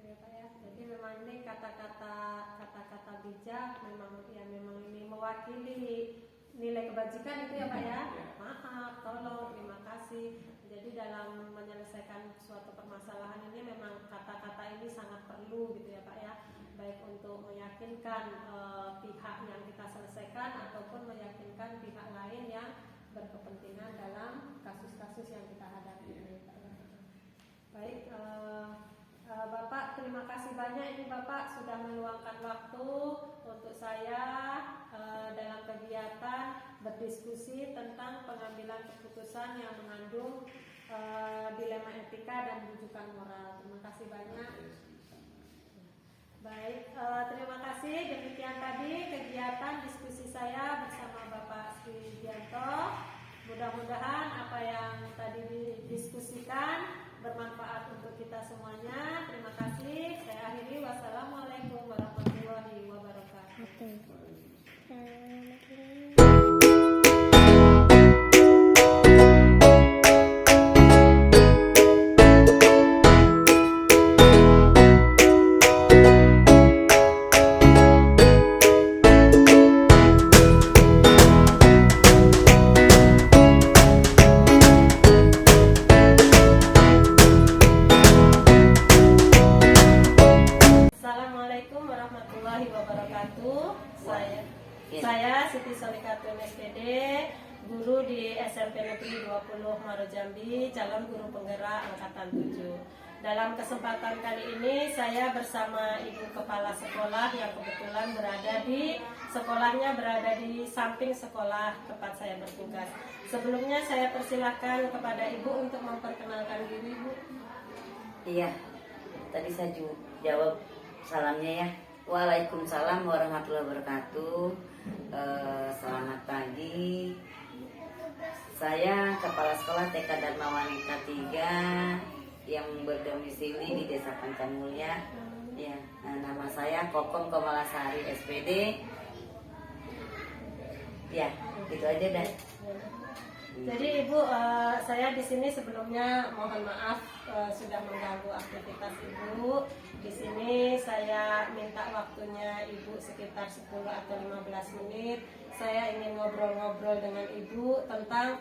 Ya Pak ya. Jadi memang ini kata-kata bijak, memang ini mewakili nilai kebajikan itu ya Pak ya. Maaf, tolong, terima kasih. Jadi dalam menyelesaikan suatu permasalahan ini memang kata-kata ini sangat perlu gitu ya Pak ya. Baik untuk meyakinkan pihak yang kita selesaikan ataupun meyakinkan pihak lain yang berkepentingan dalam kasus-kasus yang kita hadapi ini. Baik, Bapak terima kasih banyak ini Bapak sudah meluangkan waktu untuk saya dalam kegiatan berdiskusi tentang pengambilan keputusan yang mengandung dilema etika dan rujukan moral. Terima kasih banyak. Baik, terima kasih. Demikian tadi kegiatan diskusi saya bersama Bapak Sriwidianto. Mudah-mudahan apa yang tadi didiskusikan bermanfaat untuk kita semuanya. Terima kasih. Saya akhiri. Wassalamualaikum warahmatullahi wabarakatuh. Assalamualaikum warahmatullahi wabarakatuh. Saya Siti Solikatun SPD, guru di SMP Negeri 20 Muaro Jambi, calon guru penggerak angkatan 7. Dalam kesempatan kali ini saya bersama Ibu Kepala Sekolah yang kebetulan sekolahnya berada di samping sekolah tempat saya bertugas. Sebelumnya saya persilakan kepada Ibu untuk memperkenalkan diri, Bu. Iya, tadi saya jawab salamnya ya. Waalaikumsalam warahmatullahi wabarakatuh. Selamat pagi. Saya Kepala Sekolah TK Dharma Wanita 3 yang berdomisili di Desa Pancanmulya. Ya, nama saya Kokom Komalasari SPD. Ya, gitu aja dah. Jadi Ibu, saya di sini sebelumnya mohon maaf sudah mengganggu aktivitas Ibu. Di sini saya minta waktunya Ibu sekitar 10 atau 15 menit. Saya ingin ngobrol-ngobrol dengan Ibu tentang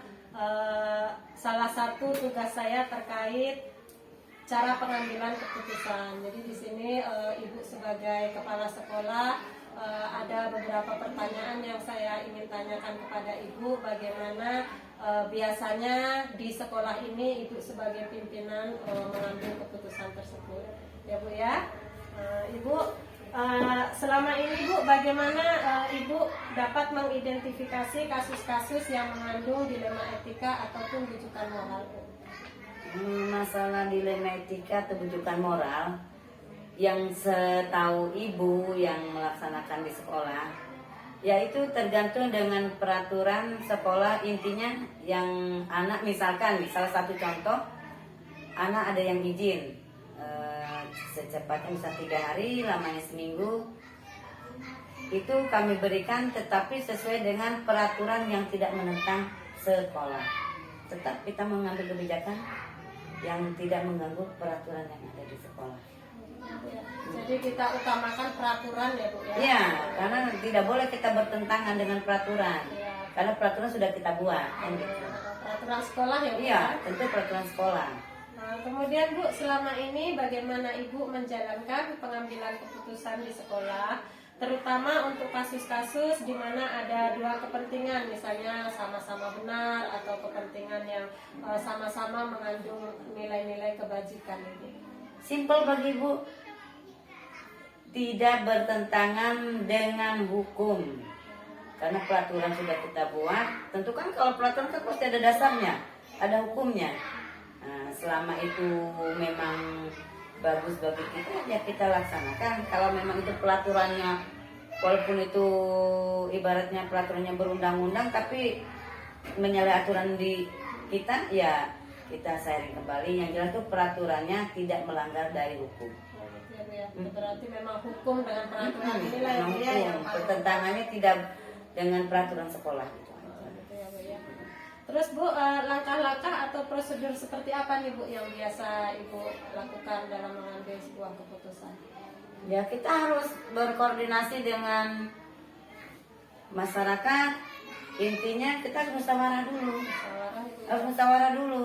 salah satu tugas saya terkait cara pengambilan keputusan. Jadi di sini Ibu sebagai kepala sekolah ada beberapa pertanyaan yang saya ingin tanyakan kepada Ibu. Bagaimana biasanya di sekolah ini Ibu sebagai pimpinan mengambil keputusan tersebut, ya Bu ya. Ibu selama ini Bu, bagaimana Ibu dapat mengidentifikasi kasus-kasus yang mengandung dilema etika ataupun rujukan moral, Bu? Masalah dilema etika atau bujukan moral yang setahu ibu yang melaksanakan di sekolah, yaitu tergantung dengan peraturan sekolah. Intinya yang anak misalkan, salah satu contoh, anak ada yang izin secepatnya bisa 3 hari, lamanya seminggu, itu kami berikan tetapi sesuai dengan peraturan yang tidak menentang sekolah. Tetap kita mengambil kebijakan yang tidak mengganggu peraturan yang ada di sekolah. Jadi kita utamakan peraturan ya Bu ya? Iya, karena tidak boleh kita bertentangan dengan peraturan. Ya. Karena peraturan sudah kita buat. Kan gitu. Peraturan sekolah ya Bu? Iya, tentu peraturan sekolah. Nah, kemudian Bu, selama ini bagaimana Ibu menjalankan pengambilan keputusan di sekolah, terutama untuk kasus-kasus di mana ada dua kepentingan, misalnya sama-sama benar atau kepentingan yang sama-sama mengandung nilai-nilai kebajikan ini? Simpel bagi Ibu, tidak bertentangan dengan hukum. Karena peraturan sudah kita buat, tentu kan kalau peraturan kan pasti ada dasarnya, ada hukumnya. Nah, selama itu memang bagus bagi kita, ya kita laksanakan. Kalau memang itu peraturannya, walaupun itu ibaratnya peraturannya berundang-undang, tapi menyalahi aturan di kita, ya kita sharing kembali. Yang jelas itu peraturannya tidak melanggar dari hukum. Ya, berarti memang hukum dengan peraturan inilah yang Memang dia yang hukum. Pertentangannya tidak dengan peraturan sekolah. Terus Bu, langkah-langkah atau prosedur seperti apa nih Bu yang biasa Ibu lakukan dalam mengambil sebuah keputusan? Ya, kita harus berkoordinasi dengan masyarakat. Intinya kita harus musyawarah dulu. Harus musyawarah dulu.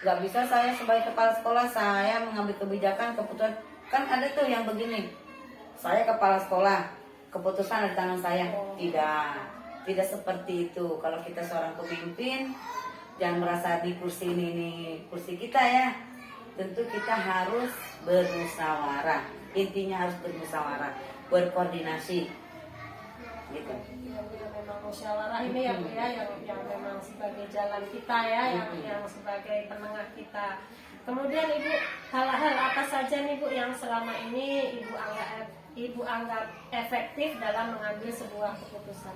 Gak bisa saya sebagai kepala sekolah saya mengambil kebijakan keputusan. Kan ada tuh yang begini, saya kepala sekolah, keputusan ada di tangan saya. Tidak seperti itu. Kalau kita seorang pemimpin, jangan merasa di kursi ini kursi kita ya. Tentu kita harus bermusyawarah. Intinya harus bermusyawarah, berkoordinasi, gitu. Memang musyawarah ini yang memang sebagai jalan kita ya, yang sebagai penengah kita. Kemudian Ibu, hal-hal apa saja nih Bu yang selama ini Ibu anggap efektif dalam mengambil sebuah keputusan?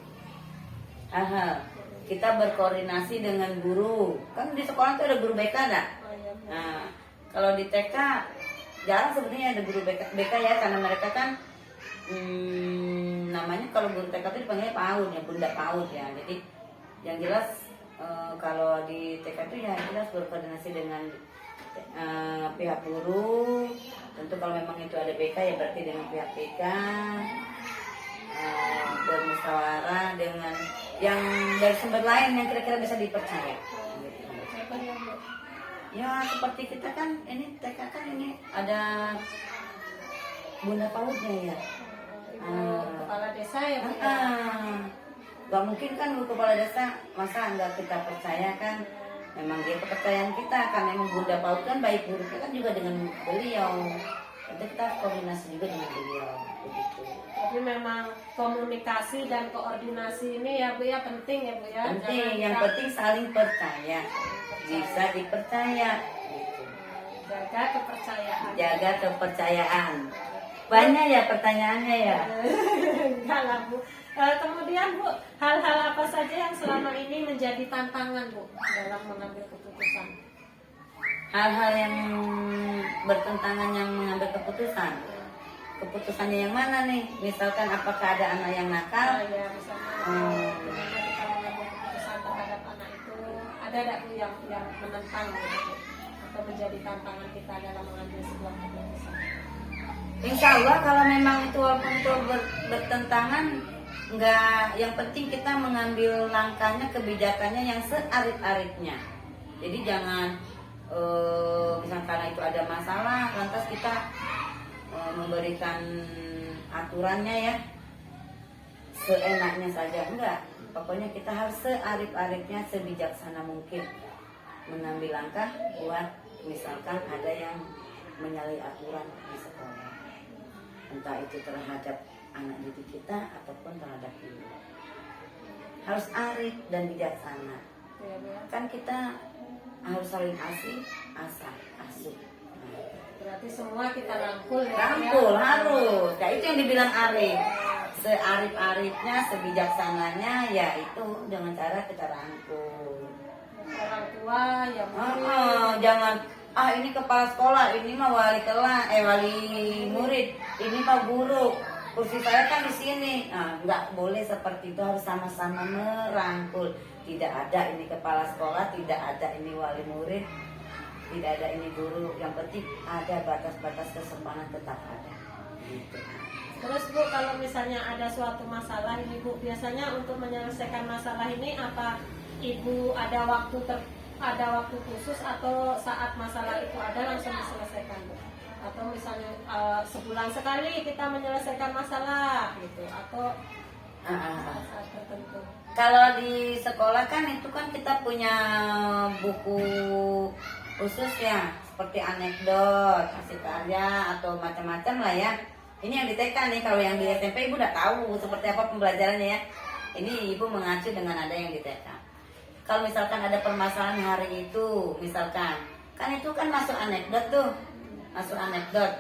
Kita berkoordinasi dengan guru. Kan di sekolah itu ada guru BK enggak? Nah, kalau di TK jarang sebenarnya ada guru BK ya, karena mereka kan namanya kalau guru TK itu dipanggilnya PAUD ya, Bunda PAUD ya. Jadi yang jelas kalau di TK itu ya kita harus berkoordinasi dengan pihak guru. Tentu kalau memang itu ada BK ya berarti dengan pihak BK, bermusyawarah dengan yang dari sumber lain yang kira-kira bisa dipercaya. Ya seperti kita kan ini TK kan ini ada Bunda PAUD-nya ya. Kepala desa ya Bu. Gak mungkin kan Bu kepala desa masa nggak kita percaya kan. memang dia kepercayaan kita, karena memang Bunda PAUD kan baik buruknya kan juga dengan beliau. Jadi kita harus koordinasi juga dengan beliau begitu. Jadi memang komunikasi dan koordinasi ini ya Bu ya penting ya Bu ya. Penting, Jangan yang kita penting saling percaya, bisa dipercaya gitu. jaga kepercayaan. Jaga kepercayaan. Banyak ya pertanyaannya ya. Enggak lah Bu. Kemudian Bu, hal-hal apa saja yang selama ini menjadi tantangan Bu dalam mengambil keputusan? Hal-hal yang bertentangan yang mengambil keputusan. Keputusannya yang mana nih? Misalkan apakah ada anak yang nakal? Ya misalnya bagaimana kita mengambil keputusan terhadap anak itu, ada tidak Bu yang menentang gitu, atau menjadi tantangan kita dalam mengambil sebuah keputusan? Insya Allah kalau memang itu walaupun itu bertentangan, enggak, yang penting kita mengambil langkahnya, kebijakannya yang searif-arifnya. Jadi jangan misalnya karena itu ada masalah lantas kita memberikan aturannya ya seenaknya saja, enggak. Pokoknya kita harus searif-arifnya, sebijaksana mungkin mengambil langkah buat misalkan ada yang menyalahi aturan di sekolah, entah itu terhadap anak didik kita ataupun terhadap ibu. Harus arif dan bijaksana. Ya, Bu ya. Kan kita harus saling asuh. Berarti semua kita rangkul ya. Rangkul ya. harus. Ya itu yang dibilang arif. Searif-arifnya, sebijaksananya ya itu dengan cara kita rangkul. Orang tua ya murid. Jangan ini kepala sekolah, ini mah wali murid, ini mah guru. Kursi saya kan di sini. Nggak boleh seperti itu, harus sama-sama merangkul. Tidak ada ini kepala sekolah, tidak ada ini wali murid, tidak ada ini guru. Yang penting ada batas-batas kesempanan tetap ada. Gitu. Terus Bu, kalau misalnya ada suatu masalah ini Bu, biasanya untuk menyelesaikan masalah ini apa Ibu ada waktu khusus atau saat masalah itu ada langsung diselesaikan Bu? Atau misalnya sebulan sekali kita menyelesaikan masalah gitu, atau saat tertentu? Kalau di sekolah kan itu kan kita punya buku khusus ya, seperti anekdot, hasil karya atau macam-macam lah ya. Ini yang di TK nih, kalau yang di SMP Ibu udah tahu seperti apa pembelajarannya ya. Ini Ibu mengacu dengan ada yang di TK. Kalau misalkan ada permasalahan hari itu, misalkan, kan itu kan masuk anekdot tuh, masuk anekdot.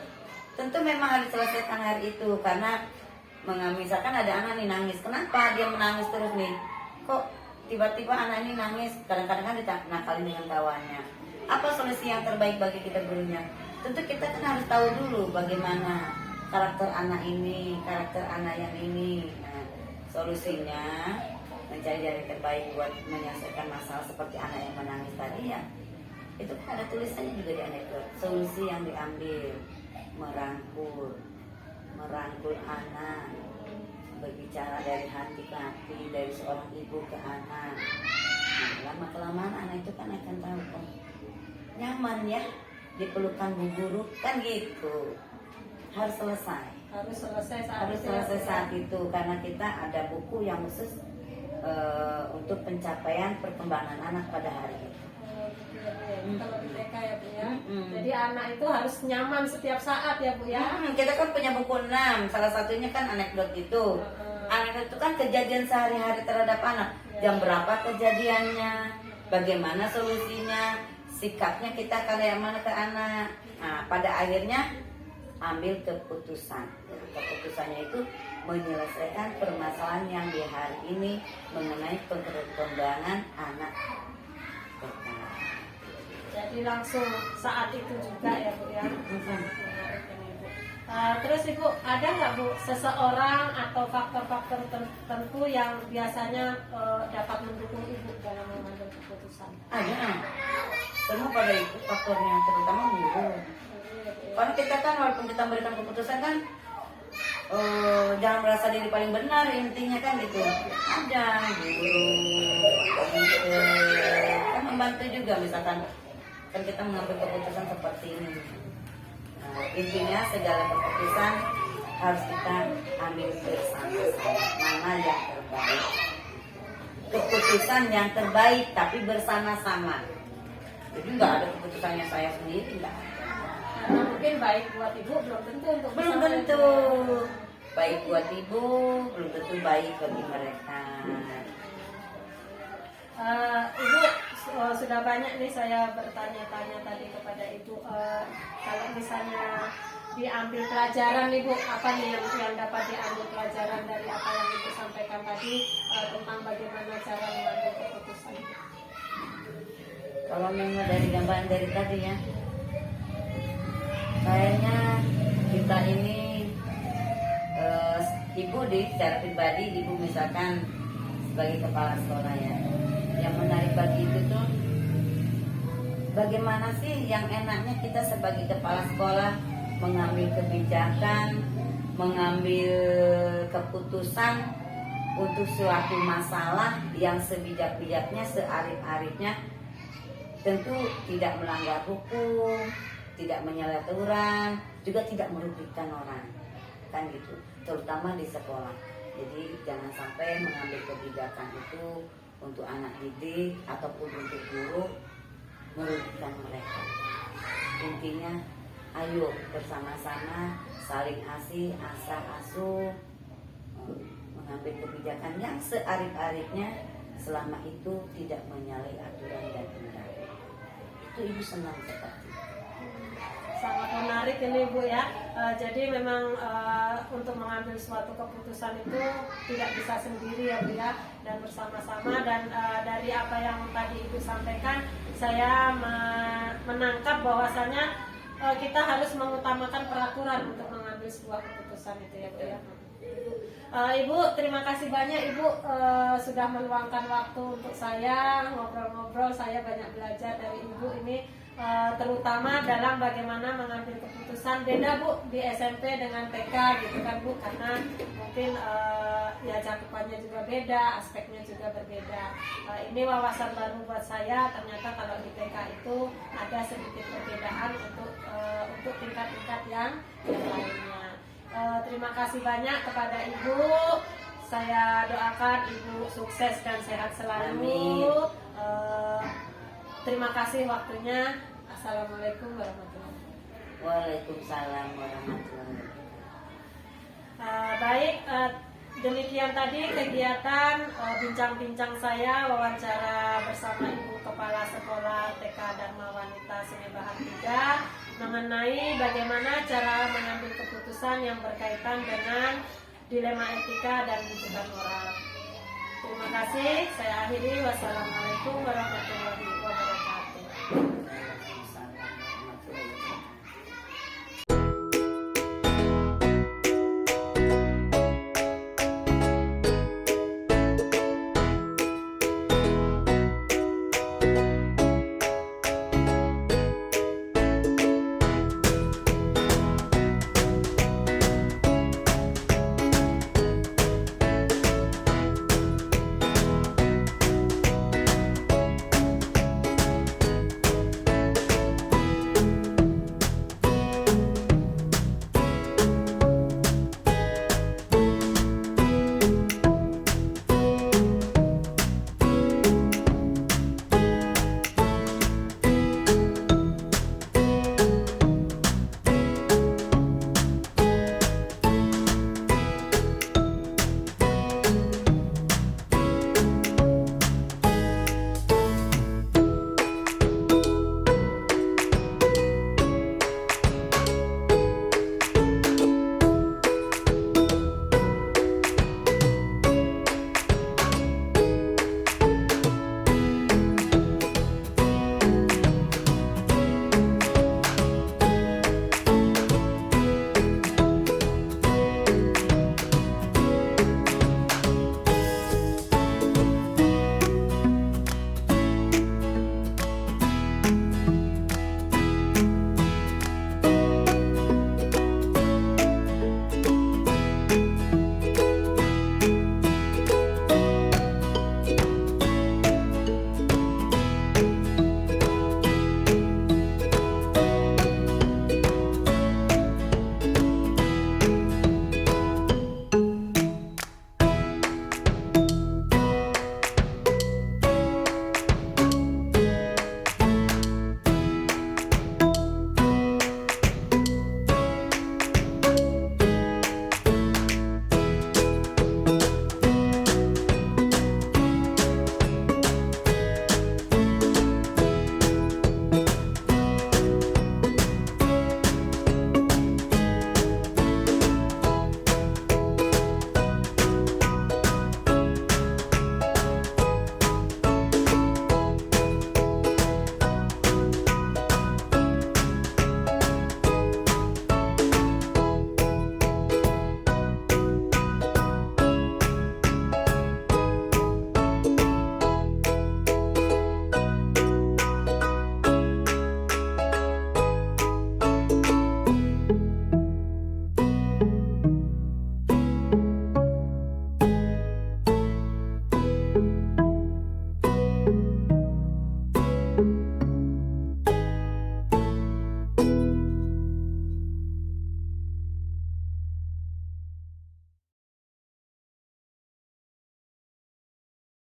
Tentu memang harus diselesaikan hari itu, karena misalkan ada anak nih nangis, kenapa dia menangis terus nih? Kok tiba-tiba anak ini nangis? Kadang-kadang kan dinakalin dengan kawannya. Apa solusi yang terbaik bagi kita gurunya? Tentu kita kan harus tahu dulu bagaimana karakter anak ini, karakter anak yang ini. Nah, solusinya mencari jalan terbaik buat menyelesaikan masalah seperti anak yang menangis tadi ya. Itu kan ada tulisannya juga di anekdot. Solusi yang diambil, merangkul anak, berbicara dari hati ke hati, dari seorang ibu ke anak. Nah, lama kelamaan anak itu kan akan tahu, oh, nyaman ya dipelukan bu guru kan gitu. Harus selesai saat itu, karena kita ada buku yang khusus untuk pencapaian perkembangan anak pada hari itu. Kalau di TK ya Bu ya. Jadi anak itu harus nyaman setiap saat ya Bu ya. Kita kan punya buku 6, salah satunya kan anekdot itu. Anekdot itu kan kejadian sehari-hari terhadap anak. Jam berapa kejadiannya, bagaimana solusinya, sikapnya kita kayak mana ke anak. Nah, pada akhirnya ambil keputusan. Keputusannya itu menyelesaikan permasalahan yang di hari ini mengenai perkembangan anak. Jadi langsung saat itu juga ya Bu ya. Terus Ibu, ada nggak Bu seseorang atau faktor-faktor tertentu yang biasanya dapat mendukung Ibu dalam mengambil keputusan? Ada. Semua pada itu faktornya, terutama guru. Karena kita kan walaupun kita memberikan keputusan kan jangan merasa diri paling benar, intinya kan gitu. Ada guru, kan membantu juga, misalkan kan kita mengambil keputusan seperti ini. Nah, intinya segala keputusan harus kita ambil bersama-sama. Mana yang terbaik? Keputusan yang terbaik tapi bersama-sama. Jadi nggak ada keputusannya saya sendiri, nggak ada. Karena mungkin baik buat ibu belum tentu untuk Belum bersama tentu ibu. baik buat ibu, belum tentu baik bagi mereka. Ibu sudah banyak nih saya bertanya-tanya tadi kepada ibu, kalau misalnya diambil pelajaran nih Bu, apa nih yang dapat diambil pelajaran dari apa yang ibu sampaikan tadi tentang bagaimana cara mengambil keputusan? Kalau memang dari gambaran dari tadi ya, kayaknya kita ini ibu secara pribadi, ibu misalkan sebagai kepala sekolah ya, yang menarik bagi itu tuh bagaimana sih yang enaknya kita sebagai kepala sekolah mengambil kebijakan, mengambil keputusan untuk suatu masalah yang sebijak-bijaknya, searif-arifnya, tentu tidak melanggar hukum, tidak menyalahi aturan, juga tidak merugikan orang, kan gitu, terutama di sekolah. Jadi jangan sampai mengambil kebijakan itu untuk anak didik ataupun untuk guru merugikan mereka. Intinya ayo bersama-sama saling asuh mengambil kebijakan yang searif-arifnya selama itu tidak menyalahi aturan dan undang. Itu ibu senang sekali. Sangat menarik ini Bu ya. Jadi memang untuk mengambil suatu keputusan itu tidak bisa sendiri ya Bu ya, dan bersama-sama. Dan dari apa yang tadi Ibu sampaikan, saya menangkap bahwasannya kita harus mengutamakan peraturan untuk mengambil sebuah keputusan itu ya Bu ya. Ibu, terima kasih banyak Ibu sudah meluangkan waktu untuk saya ngobrol-ngobrol. Saya banyak belajar dari Ibu ini, terutama dalam bagaimana mengambil keputusan. Beda Bu di SMP dengan TK gitu kan Bu, karena mungkin ya cakupannya juga beda, aspeknya juga berbeda. Ini wawasan baru buat saya, ternyata kalau di TK itu ada sedikit perbedaan untuk tingkat-tingkat yang lainnya. Terima kasih banyak kepada Ibu. Saya doakan Ibu sukses dan sehat selalu. Terima kasih waktunya. Assalamualaikum warahmatullahi wabarakatuh. Waalaikumsalam warahmatullahi wabarakatuh. Baik, demikian tadi kegiatan bincang-bincang saya, wawancara bersama Ibu Kepala Sekolah TK Dharma Wanita Sungai Bahar 3 mengenai bagaimana cara mengambil keputusan yang berkaitan dengan dilema etika dan rujukan moral. Terima kasih, saya akhiri. Wassalamualaikum warahmatullahi wabarakatuh.